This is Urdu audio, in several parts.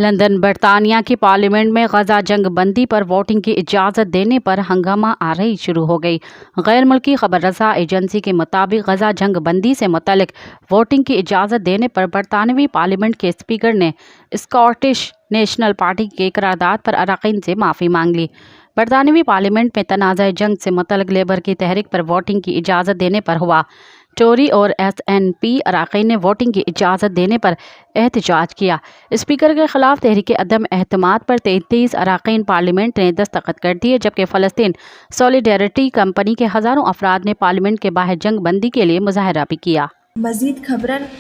لندن برطانیہ کی پارلیمنٹ میں غزہ جنگ بندی پر ووٹنگ کی اجازت دینے پر ہنگامہ آرائی شروع ہو گئی۔ غیر ملکی خبر رساں ایجنسی کے مطابق غزہ جنگ بندی سے متعلق ووٹنگ کی اجازت دینے پر برطانوی پارلیمنٹ کے اسپیکر نے اسکاٹش نیشنل پارٹی کی قرارداد پر اراکین سے معافی مانگ لی۔ برطانوی پارلیمنٹ میں تنازع جنگ سے متعلق لیبر کی تحریک پر ووٹنگ کی اجازت دینے پر ہوا۔ ٹوری اور ایس این پی اراکین نے ووٹنگ کی اجازت دینے پر احتجاج کیا۔ اسپیکر کے خلاف تحریک عدم اعتماد پر 33 اراکین پارلیمنٹ نے دستخط کر دیے، جبکہ فلسطین سولیڈیرٹی کمپنی کے ہزاروں افراد نے پارلیمنٹ کے باہر جنگ بندی کے لیے مظاہرہ بھی کیا۔ مزید خبرن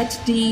HD।